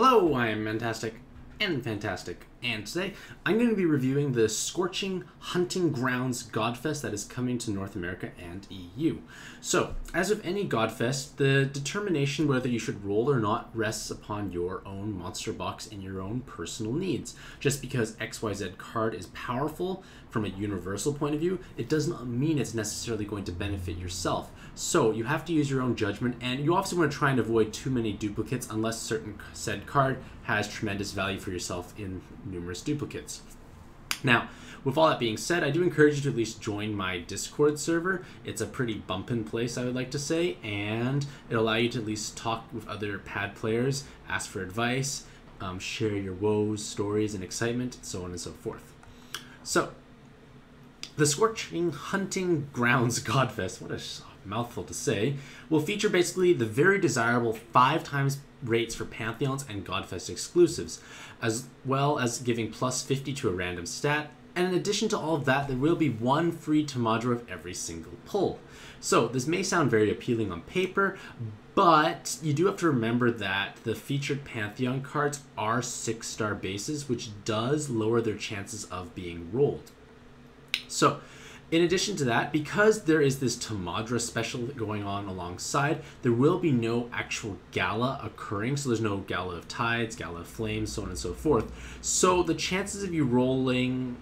Hello, I am Mantastic and Fantastic, and today I'm going to be reviewing the Scorching Hunting Grounds Godfest that is coming to North America and EU. So, as with any Godfest, the determination whether you should roll or not rests upon your own monster box and your own personal needs. Just because XYZ card is powerful from a universal point of view, it does not mean it's necessarily going to benefit yourself. So you have to use your own judgment, and you obviously want to try and avoid too many duplicates unless certain said card has tremendous value for yourself in numerous duplicates. Now, with all that being said, I do encourage you to at least join my Discord server. It's a pretty bumpin' place, I would like to say, and it'll allow you to at least talk with other pad players, ask for advice, share your woes, stories, and excitement, so on and so forth. So, the Scorching Hunting Grounds Godfest, what a mouthful to say, will feature basically the very desirable 5 times rates for Pantheons and Godfest exclusives, as well as giving plus 50 to a random stat, and in addition to all of that, there will be one free Tamadra of every single pull. So this may sound very appealing on paper, but you do have to remember that the featured Pantheon cards are 6-star bases, which does lower their chances of being rolled. So, in addition to that, because there is this Tamadra special going on alongside, there will be no actual gala occurring. So there's no Gala of Tides, Gala of Flames, so on and so forth. So the chances of you rolling,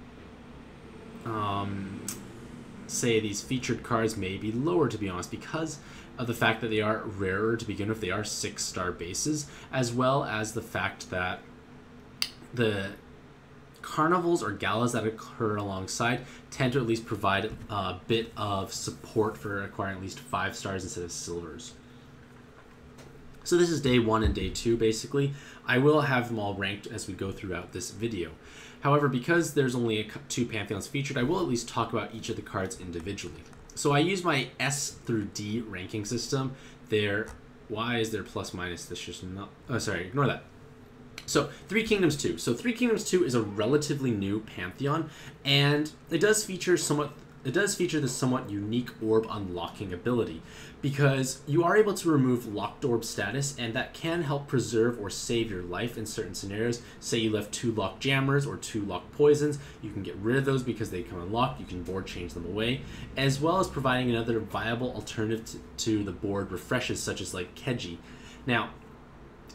say, these featured cards may be lower, to be honest, because of the fact that they are rarer to begin with. They are 6-star bases, as well as the fact that the carnivals or galas that occur alongside tend to at least provide a bit of support for acquiring at least 5 stars instead of silvers. So this is day 1 and day 2 basically. I will have them all ranked as we go throughout this video. However, because there's only 2 Pantheons featured, I will at least talk about each of the cards individually. So I use my S through D ranking system. Why is there plus minus? This just not, oh sorry, ignore that. So, Three Kingdoms 2. So, Three Kingdoms 2 is a relatively new Pantheon, and it does feature this somewhat unique orb unlocking ability, because you are able to remove locked orb status, and that can help preserve or save your life in certain scenarios. Say you left 2 locked jammers or 2 locked poisons, you can get rid of those because they come unlocked, you can board change them away, as well as providing another viable alternative to the board refreshes, such as like Keji. Now,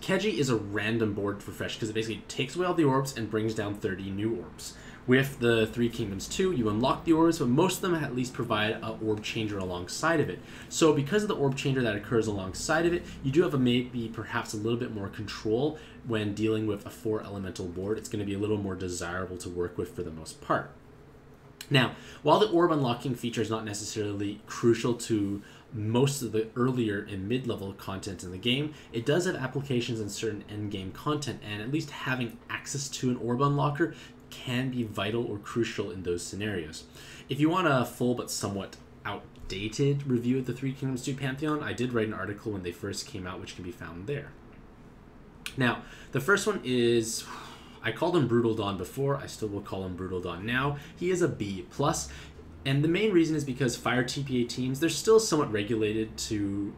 Keji is a random board refresh because it basically takes away all the orbs and brings down 30 new orbs. With the Three Kingdoms 2, you unlock the orbs, but most of them at least provide an orb changer alongside of it. So because of the orb changer that occurs alongside of it, you do have maybe perhaps a little bit more control when dealing with a 4 elemental board. It's going to be a little more desirable to work with for the most part. Now, while the orb unlocking feature is not necessarily crucial to most of the earlier and mid-level content in the game, it does have applications in certain end-game content, and at least having access to an orb unlocker can be vital or crucial in those scenarios. If you want a full but somewhat outdated review of the Three Kingdoms 2 Pantheon, I did write an article when they first came out, which can be found there. Now, the first one is, I called him Brutal Dawn before, I still will call him Brutal Dawn now. He is a B+. And the main reason is because fire TPA teams, they're still somewhat relegated to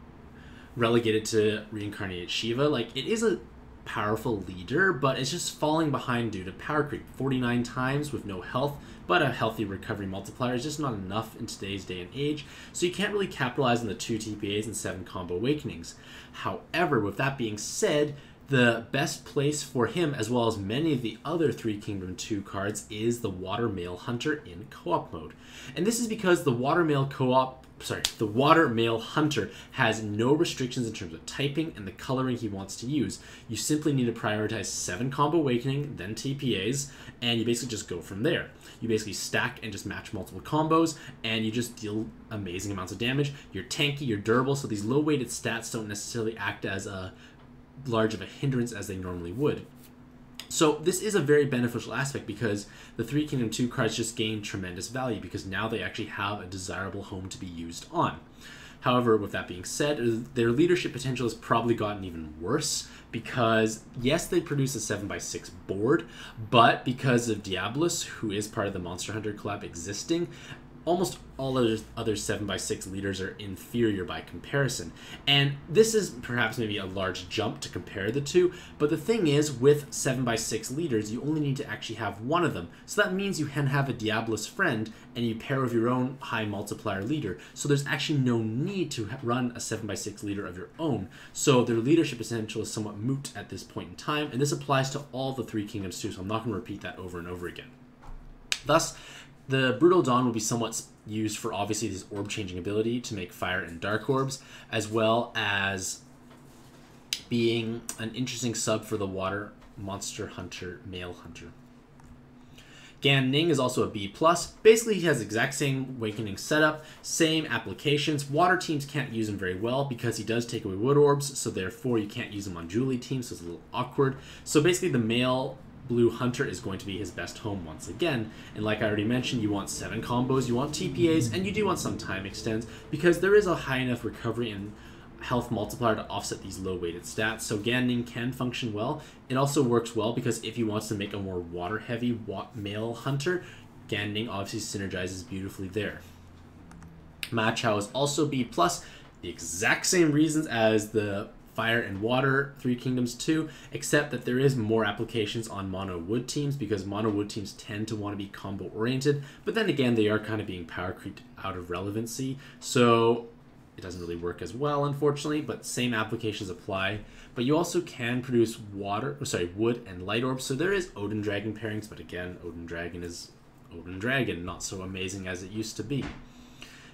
reincarnated Shiva. Like, it is a powerful leader, but it's just falling behind due to power creep. 49 times with no health, but a healthy recovery multiplier is just not enough in today's day and age, so you can't really capitalize on the 2 TPAs and 7 combo awakenings. However, with that being said, the best place for him, as well as many of the other Three Kingdom 2 cards, is the Watermail Hunter in co-op mode. And this is because the Watermail Hunter has no restrictions in terms of typing and the coloring he wants to use. You simply need to prioritize 7 combo awakening, then TPAs, and you basically just go from there. You basically stack and just match multiple combos, and you just deal amazing amounts of damage. You're tanky, you're durable, so these low-weighted stats don't necessarily act as large of a hindrance as they normally would. So this is a very beneficial aspect because the Three Kingdom 2 cards just gain tremendous value because now they actually have a desirable home to be used on. However, with that being said, their leadership potential has probably gotten even worse because, yes, they produce a 7x6 board, but because of Diabolus, who is part of the Monster Hunter collab existing, almost all other 7x6 leaders are inferior by comparison. And this is perhaps maybe a large jump to compare the two, but the thing is, with 7x6 leaders, you only need to actually have one of them. So that means you can have a Diablo's friend, and you pair with your own high multiplier leader. So there's actually no need to run a 7x6 leader of your own. So their leadership potential is somewhat moot at this point in time, and this applies to all the three kingdoms too, so I'm not going to repeat that over and over again. Thus, the Brutal Dawn will be somewhat used for obviously this orb changing ability to make fire and dark orbs, as well as being an interesting sub for the water monster hunter, male hunter. Gan Ning is also a B+. Basically, he has the exact same awakening setup, same applications. Water teams can't use him very well because he does take away wood orbs, so therefore you can't use him on Julie teams, so it's a little awkward. So basically the male blue hunter is going to be his best home once again. And like I already mentioned, you want 7 combos, you want TPAs, and you do want some time extends because there is a high enough recovery and health multiplier to offset these low weighted stats. So Gan Ning can function well. It also works well because if you want to make a more water heavy male hunter, Gan Ning obviously synergizes beautifully there. Ma Chao is also B+, the exact same reasons as the Fire and Water Three Kingdoms 2, except that there is more applications on mono wood teams because mono wood teams tend to want to be combo oriented, but then again they are kind of being power creeped out of relevancy, so it doesn't really work as well, unfortunately, but same applications apply. But you also can produce wood and light orbs, so there is Odin Dragon pairings, but again, Odin Dragon is Odin Dragon, not so amazing as it used to be.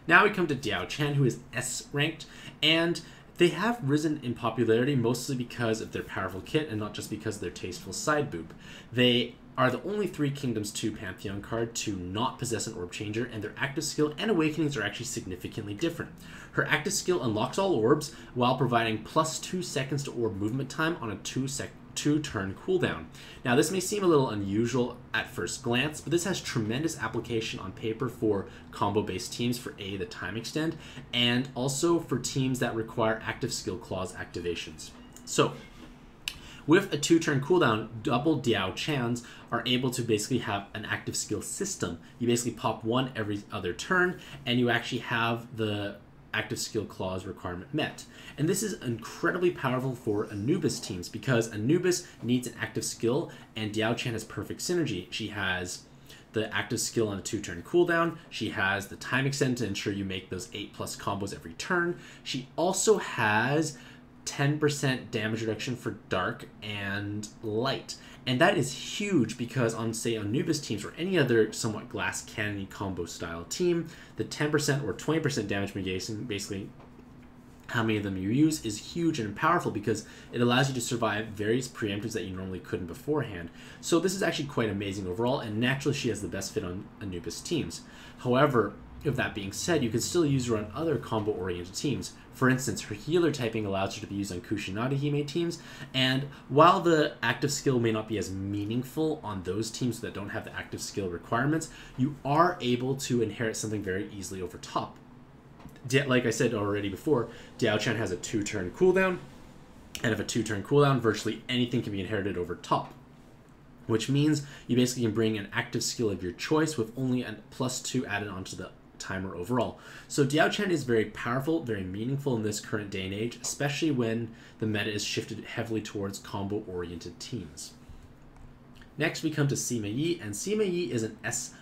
Now we come to Diao Chan, who is S ranked, and they have risen in popularity mostly because of their powerful kit and not just because of their tasteful side boob. They are the only Three Kingdoms 2 Pantheon card to not possess an orb changer, and their active skill and awakenings are actually significantly different. Her active skill unlocks all orbs while providing +2 seconds to orb movement time on a 2-turn cooldown. Now this may seem a little unusual at first glance, but this has tremendous application on paper for combo-based teams for the time extend, and also for teams that require active skill clause activations. So, with a 2-turn cooldown, double Diao Chans are able to basically have an active skill system. You basically pop one every other turn, and you actually have the active skill clause requirement met. And this is incredibly powerful for Anubis teams because Anubis needs an active skill, and Diao Chan has perfect synergy. She has the active skill on a 2-turn cooldown. She has the time extend to ensure you make those 8+ combos every turn. She also has 10% damage reduction for dark and light. And that is huge because on, say, Anubis teams or any other somewhat glass cannon combo style team, the 10% or 20% damage mitigation, basically how many of them you use, is huge and powerful because it allows you to survive various preemptives that you normally couldn't beforehand. So this is actually quite amazing overall, and naturally she has the best fit on Anubis teams. However, with that being said, you can still use her on other combo-oriented teams. For instance, her healer typing allows her to be used on Kusanagi Hime teams, and while the active skill may not be as meaningful on those teams that don't have the active skill requirements, you are able to inherit something very easily over top. Like I said already before, Diao Chan has a 2-turn cooldown, and if a 2-turn cooldown, virtually anything can be inherited over top, which means you basically can bring an active skill of your choice with only a +2 added onto the timer overall. So Diao Chan is very powerful, very meaningful in this current day and age, especially when the meta is shifted heavily towards combo-oriented teams. Next we come to Sima Yi, and Sima Yi is an S-,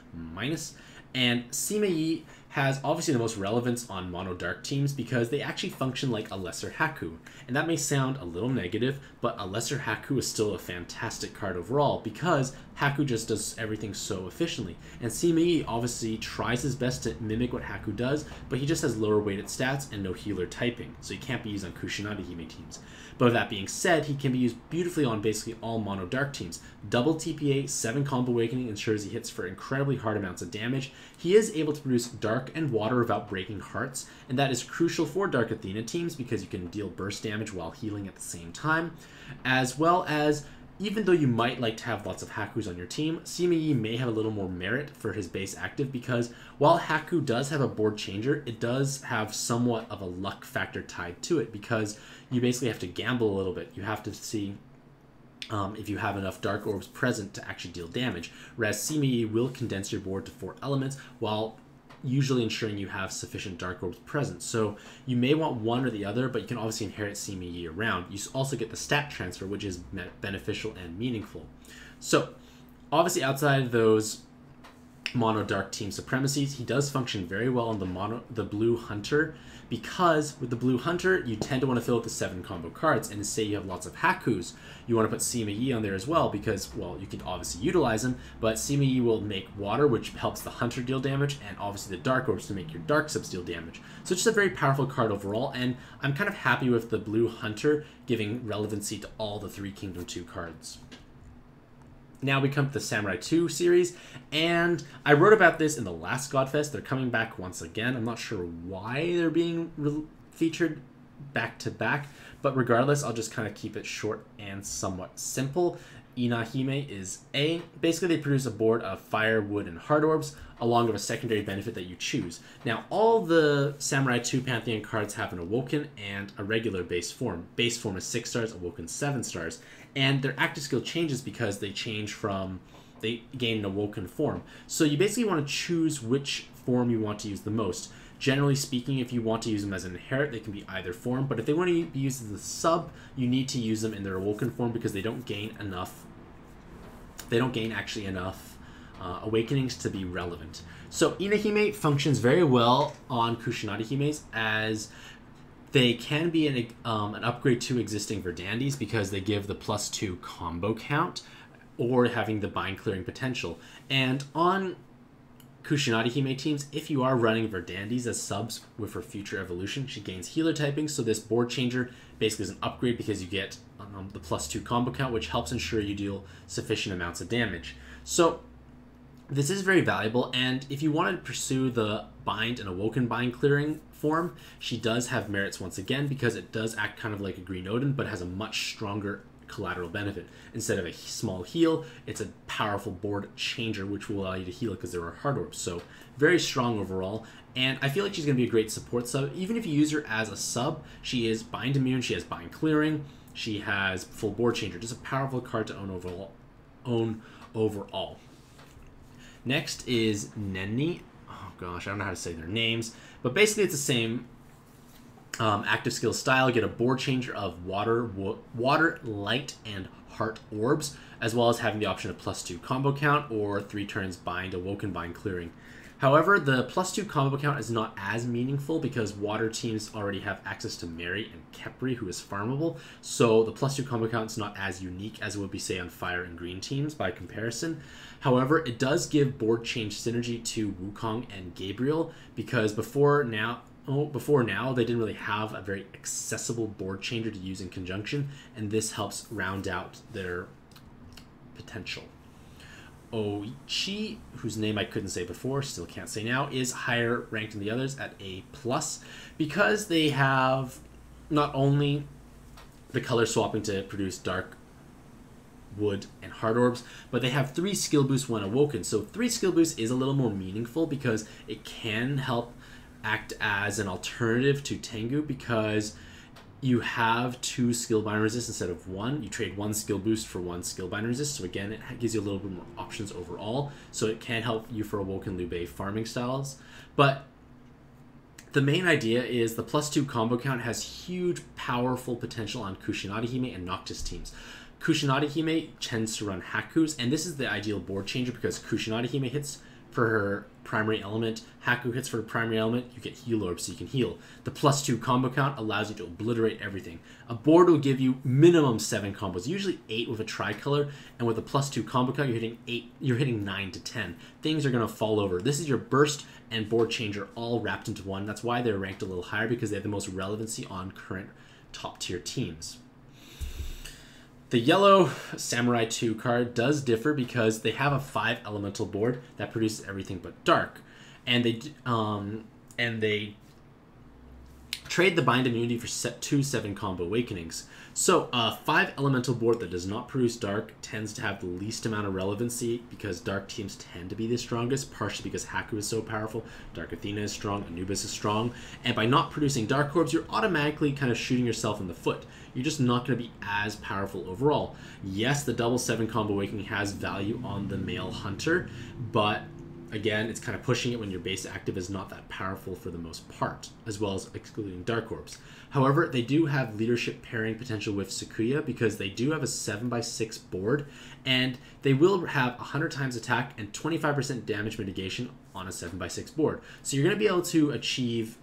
and Sima Yi has obviously the most relevance on mono dark teams because they actually function like a lesser Haku. And that may sound a little negative, but a lesser Haku is still a fantastic card overall because Haku just does everything so efficiently. And Sima Yi obviously tries his best to mimic what Haku does, but he just has lower weighted stats and no healer typing, so he can't be used on Kusanagi Hime teams. But with that being said, he can be used beautifully on basically all mono dark teams. Double TPA, 7 combo awakening ensures he hits for incredibly hard amounts of damage. He is able to produce dark and water without breaking hearts, and that is crucial for Dark Athena teams because you can deal burst damage while healing at the same time, as well as even though you might like to have lots of Hakus on your team, Sima Yi may have a little more merit for his base active because while Haku does have a board changer, it does have somewhat of a luck factor tied to it because you basically have to gamble a little bit. You have to see if you have enough dark orbs present to actually deal damage, whereas Sima Yi will condense your board to 4 elements while usually ensuring you have sufficient dark orbs present. So you may want one or the other, but you can obviously inherit Sima Yi around. You also get the stat transfer, which is beneficial and meaningful. So obviously outside of those mono dark team supremacies, he does function very well on the blue hunter, because with the blue hunter you tend to want to fill out the 7 combo cards, and say you have lots of Hakus, you want to put Sima Yi on there as well, because, well, you can obviously utilize him, but Sima Yi will make water, which helps the hunter deal damage, and obviously the dark orbs to make your dark subs deal damage. So it's just a very powerful card overall, and I'm kind of happy with the blue hunter giving relevancy to all the 3 Kingdom 2 cards. Now we come to the Samurai 2 series, and I wrote about this in the last Godfest. They're coming back once again. I'm not sure why they're being featured back to back, but regardless, I'll just kind of keep it short and somewhat simple. Inahime is basically they produce a board of fire, wood, and hard orbs, along with a secondary benefit that you choose. Now, all the Samurai 2 Pantheon cards have an Awoken and a regular base form. Base form is 6 stars, Awoken 7 stars. And their active skill changes because they gain an Awoken form. So you basically want to choose which form you want to use the most. Generally speaking, if you want to use them as an inherit, they can be either form, but if they want to be used as a sub, you need to use them in their Awoken form because they don't gain enough awakenings to be relevant. So Inahime functions very well on Kusanagi Himes, as they can be an upgrade to existing Verdandis because they give the +2 combo count or having the bind clearing potential. And on Kusanagi Hime teams, if you are running Verdandis as subs with her future evolution, she gains healer typing, so this board changer basically is an upgrade because you get the +2 combo count, which helps ensure you deal sufficient amounts of damage. So this is very valuable, and if you want to pursue the bind and Awoken bind clearing form, she does have merits once again because it does act kind of like a Green Odin, but has a much stronger collateral benefit. Instead of a small heal, it's a powerful board changer which will allow you to heal because there are hard orbs. So very strong overall, and I feel like she's going to be a great support sub. Even if you use her as a sub, she is bind immune, she has bind clearing, she has full board changer. Just a powerful card to own overall. Next is Nenni. Oh gosh, I don't know how to say their names, but basically it's the same active skill style. Get a board changer of water, light, and heart orbs, as well as having the option of +2 combo count or 3 turns bind, Awoken bind clearing. However, the +2 combo count is not as meaningful because water teams already have access to Mary and Kepri, who is farmable, so the +2 combo count is not as unique as it would be, say, on fire and green teams by comparison. However, it does give board change synergy to Wukong and Gabriel, because before now they didn't really have a very accessible board changer to use in conjunction, and this helps round out their potential. Oichi, whose name I couldn't say before, still can't say now, is higher ranked than the others at A+, because they have not only the color swapping to produce dark, wood, and hard orbs, but they have 3 skill boosts when awoken. So 3 skill boosts is a little more meaningful because it can help act as an alternative to Tengu, because you have 2 skill bind resist instead of 1. You trade 1 skill boost for 1 skill bind resist, so again it gives you a little bit more options overall, so it can help you for Awoken Liu Bei farming styles. But the main idea is the +2 combo count has huge powerful potential on Kusanagi Hime and Noctis teams. Kusanagi Hime tends to run Hakus, and this is the ideal board changer because Kusanagi Hime hits for her primary element, Haku hits for the primary element, you get heal orbs so you can heal. The +2 combo count allows you to obliterate everything. A board will give you minimum 7 combos, usually 8 with a tricolor, and with a +2 combo count you're hitting 9 to 10. Things are going to fall over. This is your burst and board changer all wrapped into one. That's why they're ranked a little higher, because they have the most relevancy on current top tier teams. The yellow Samurai 2 card does differ because they have a 5 elemental board that produces everything but dark, and they trade the bind immunity for 2 7 combo awakenings. So a 5 elemental board that does not produce dark tends to have the least amount of relevancy because dark teams tend to be the strongest, partially because Haku is so powerful, Dark Athena is strong, Anubis is strong, and by not producing dark orbs, you're automatically kind of shooting yourself in the foot. You're just not going to be as powerful overall. Yes, the double 7 combo awakening has value on the male hunter, but again, it's kind of pushing it when your base active is not that powerful for the most part, as well as excluding Dark Orbs. However, they do have leadership pairing potential with Sakuya because they do have a 7x6 board, and they will have 100 times attack and 25% damage mitigation on a 7x6 board. So you're going to be able to achieve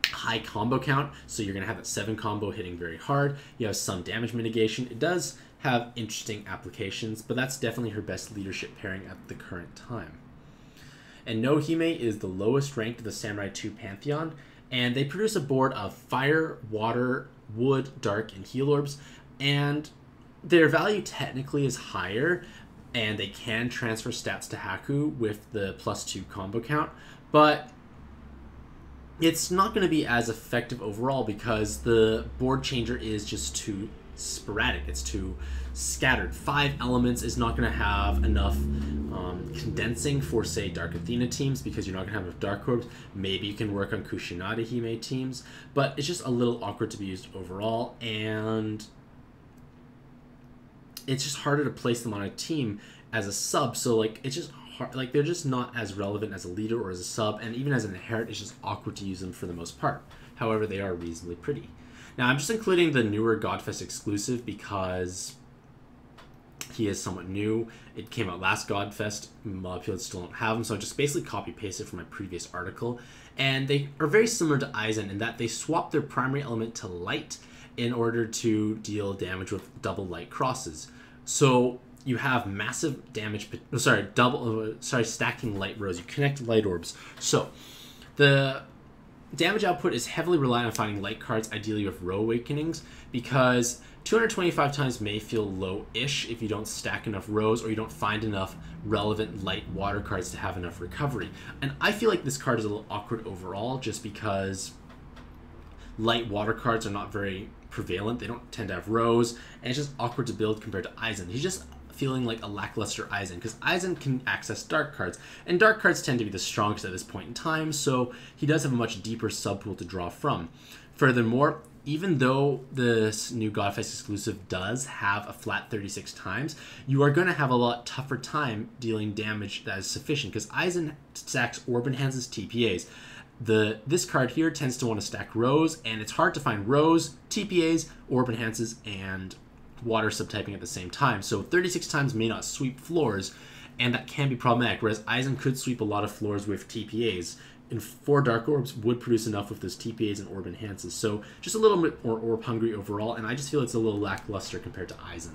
high combo count, so you're going to have that 7 combo hitting very hard. You have some damage mitigation. It does have interesting applications, but that's definitely her best leadership pairing at the current time. And Nohime is the lowest ranked of the Samurai 2 Pantheon, and they produce a board of fire, water, wood, dark, and heal orbs, and their value technically is higher, and they can transfer stats to Haku with the +2 combo count, but it's not going to be as effective overall because the board changer is just too sporadic. It's too scattered. 5 elements is not going to have enough condensing for, say, Dark Athena teams because you're not going to have enough Dark Orbs. Maybe you can work on Kushinada Hime teams, but it's just a little awkward to be used overall, and it's just harder to place them on a team as a sub. So like it's just hard, like they're just not as relevant as a leader or as a sub, and even as an inherit, it's just awkward to use them for the most part. However, they are reasonably pretty. Now, I'm just including the newer Godfest exclusive because he is somewhat new. It came out last Godfest. A lot of people still don't have him, so I just basically copy-pasted from my previous article. And they are very similar to Aizen in that they swap their primary element to light in order to deal damage with double light crosses. So you have massive damage, stacking light rows. You connect light orbs. So the damage output is heavily reliant on finding light cards, ideally with row awakenings, because 225 times may feel low-ish if you don't stack enough rows or you don't find enough relevant light water cards to have enough recovery. And I feel like this card is a little awkward overall just because light water cards are not very prevalent. They don't tend to have rows, and it's just awkward to build compared to Aizen. He's just feeling like a lackluster Aizen because Aizen can access dark cards, and dark cards tend to be the strongest at this point in time, so he does have a much deeper subpool to draw from. Furthermore, even though this new Godfest exclusive does have a flat 36 times, you are going to have a lot tougher time dealing damage that is sufficient because Aizen stacks Orb Enhances TPAs. This card here tends to want to stack rows, and it's hard to find rows, TPAs, Orb Enhances, and water subtyping at the same time. So 36 times may not sweep floors, and that can be problematic, whereas Aizen could sweep a lot of floors with TPAs. And 4 Dark Orbs would produce enough with those TPAs and Orb Enhances. So just a little bit more Orb hungry overall, and I just feel it's a little lackluster compared to Aizen.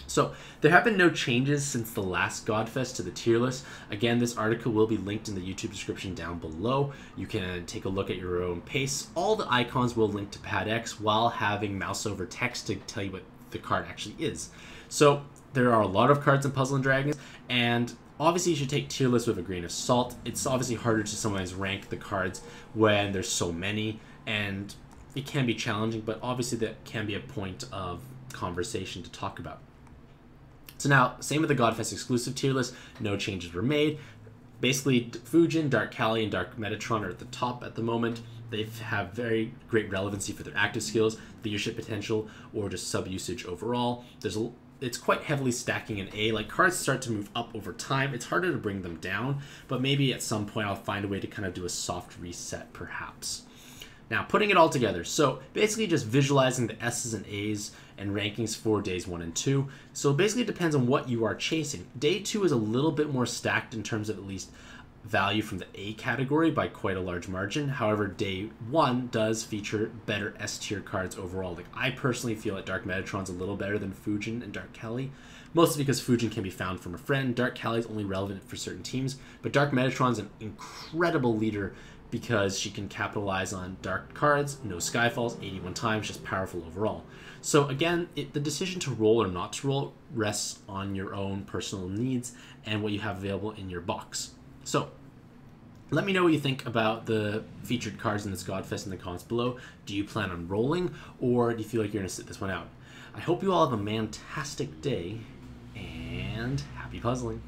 So there have been no changes since the last Godfest to the tier list. Again, this article will be linked in the YouTube description down below. You can take a look at your own pace. All the icons will link to Pad X while having mouse over text to tell you what the card actually is. So there are a lot of cards in Puzzle and Dragons, and obviously you should take tier lists with a grain of salt. It's obviously harder to sometimes rank the cards when there's so many, and it can be challenging, but obviously that can be a point of conversation to talk about. So now, same with the Godfest exclusive tier list, no changes were made. Basically, Fujin, Dark Kali, and Dark Metatron are at the top at the moment. They have very great relevancy for their active skills, leadership potential, or just sub-usage overall. It's quite heavily stacking in A. Like, cards start to move up over time. It's harder to bring them down, but maybe at some point I'll find a way to kind of do a soft reset, perhaps. Now, putting it all together. So basically just visualizing the S's and A's and rankings for days 1 and 2. So basically it depends on what you are chasing. Day 2 is a little bit more stacked in terms of at least value from the A category by quite a large margin. However, day 1 does feature better S tier cards overall. Like, I personally feel that Dark Metatron's a little better than Fujin and Dark Kali, mostly because Fujin can be found from a friend. Dark Kali is only relevant for certain teams, but Dark Metatron's an incredible leader because she can capitalize on dark cards, no Skyfalls, 81 times, just powerful overall. So again, the decision to roll or not to roll rests on your own personal needs and what you have available in your box. So let me know what you think about the featured cards in this Godfest in the comments below. Do you plan on rolling, or do you feel like you're going to sit this one out? I hope you all have a mantastic day, and happy puzzling.